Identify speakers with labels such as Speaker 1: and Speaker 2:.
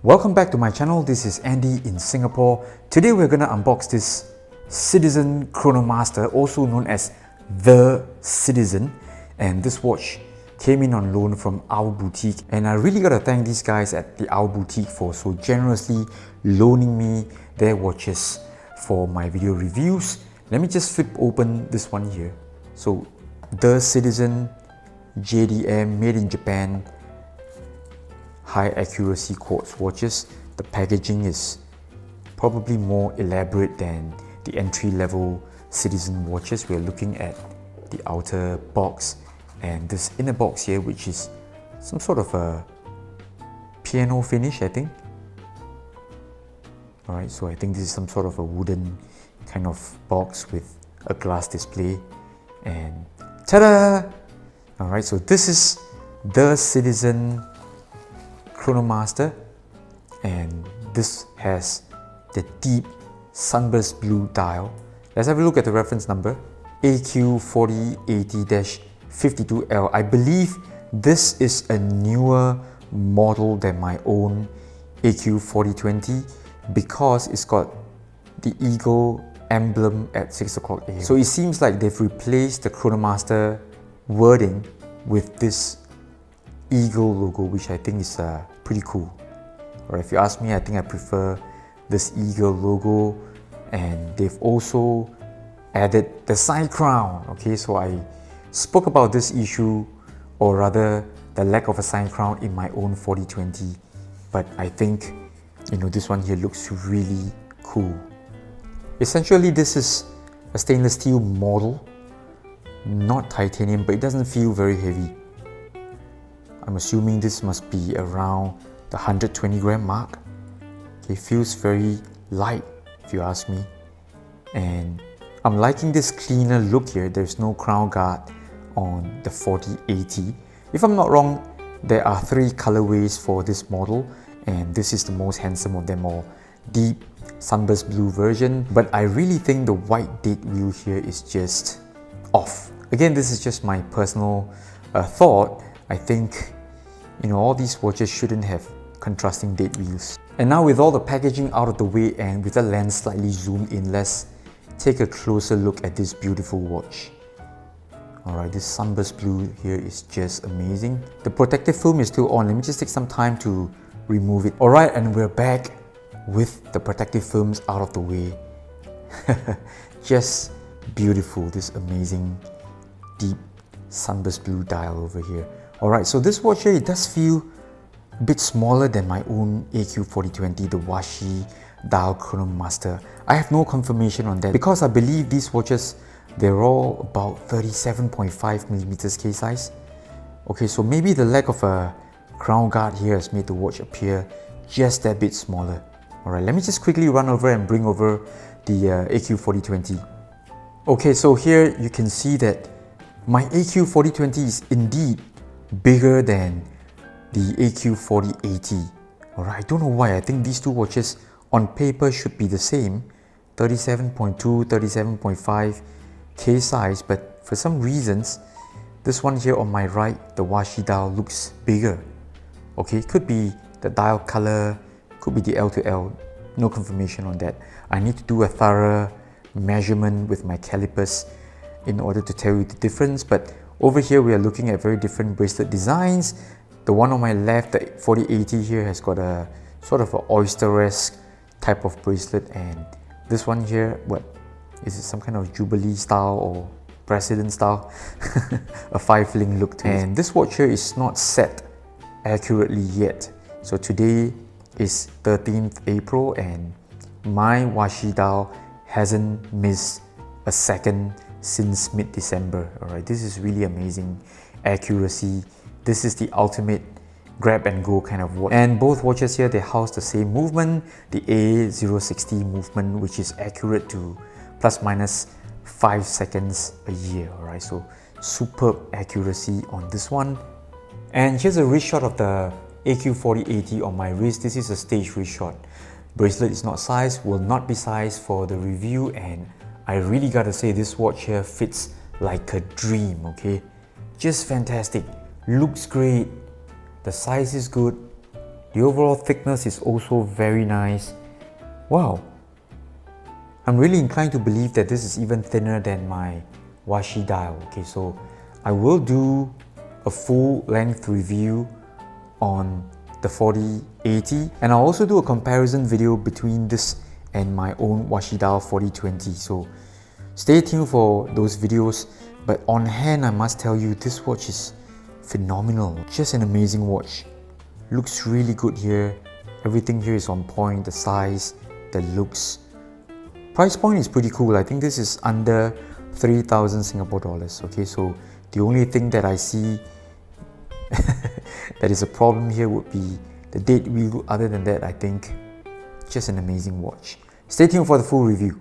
Speaker 1: Welcome back to my channel. This is Andy in Singapore. Today we're gonna unbox this Citizen Chronomaster, also known as the Citizen, and this watch came in on loan from Our Boutique, and I really gotta thank these guys at the Our Boutique for so generously loaning me their watches for my video reviews. Let me just flip open this one here. So the Citizen JDM, made in Japan, high accuracy quartz watches. The packaging is probably more elaborate than the entry-level Citizen watches. We're looking at the outer box and this inner box here, which is some sort of a piano finish, I think. Alright, so I think this is some sort of a wooden kind of box with a glass display, and ta-da! Alright, so this is the Citizen Chronomaster, and this has the deep sunburst blue dial. Let's have a look at the reference number, AQ4080-52L. I believe this is a newer model than my own AQ4020 because it's got the eagle emblem at 6 o'clock AM. So it seems like they've replaced the Chronomaster wording with this eagle logo, which I think is pretty cool. Or if you ask me, I think I prefer this eagle logo, and they've also added the side crown. Okay, so I spoke about this issue, or rather the lack of a side crown, in my own 4020, but I think this one here looks really cool. Essentially, this is a stainless steel model, not titanium, but it doesn't feel very heavy. I'm assuming this must be around the 120 gram mark. It feels very light, if you ask me. And I'm liking this cleaner look here. There's no crown guard on the 4080. If I'm not wrong, there are 3 colorways for this model, and this is the most handsome of them all. Deep sunburst blue version, but I really think the white date wheel here is just off. Again, this is just my personal thought. I think all these watches shouldn't have contrasting date wheels. And now, with all the packaging out of the way and with the lens slightly zoomed in, let's take a closer look at this beautiful watch. Alright, this sunburst blue here is just amazing. The protective film is still on. Let me just take some time to remove it. Alright, and we're back with the protective films out of the way. Just beautiful, this amazing deep sunburst blue dial over here. Alright, so this watch here, it does feel a bit smaller than my own AQ4020, the Washi dial Chronomaster. I have no confirmation on that because I believe these watches, they're all about 37.5mm case size. Okay, so maybe the lack of a crown guard here has made the watch appear just that bit smaller. Alright, let me just quickly run over and bring over the AQ4020. Okay, so here you can see that my AQ4020 is indeed bigger than the AQ4080. Alright, I don't know why. I think these two watches on paper should be the same, 37.2, 37.5 case size, but for some reasons this one here on my right, the Washi dial, looks bigger. Okay, could be the dial color, could be the L to L, no confirmation on that. I need to do a thorough measurement with my calipers in order to tell you the difference, but over here we are looking at very different bracelet designs. The one on my left, the 4080 here, has got a sort of an oyster-esque type of bracelet, and this one here, what is it, some kind of Jubilee style or President style? A 5-link look to it. And this watch here is not set accurately yet. So today is 13th April and my Washi dial hasn't missed a second since mid-December. Alright, this is really amazing accuracy. This is the ultimate grab and go kind of watch. And both watches here, they house the same movement, the A060 movement, which is accurate to plus minus 5 seconds a year. Alright, so superb accuracy on this one. And here's a wrist shot of the AQ4080 on my wrist. This is a stage wrist shot. Bracelet is not sized, will not be sized for the review, and I really gotta say this watch here fits like a dream, okay? Just fantastic, looks great, the size is good, The overall thickness is also very nice. Wow, I'm really inclined to believe that this is even thinner than my Washi dial. Okay, so I will do a full length review on the 4080, and I'll also do a comparison video between this and my own Washi dial 4020. So stay tuned for those videos. But on hand, I must tell you, this watch is phenomenal. Just an amazing watch. Looks really good here. Everything here is on point. The size, the looks. Price point is pretty cool. I think this is under 3,000 Singapore dollars. Okay, so the only thing that I see that is a problem here would be the date wheel. Other than that, I think just an amazing watch. Stay tuned for the full review.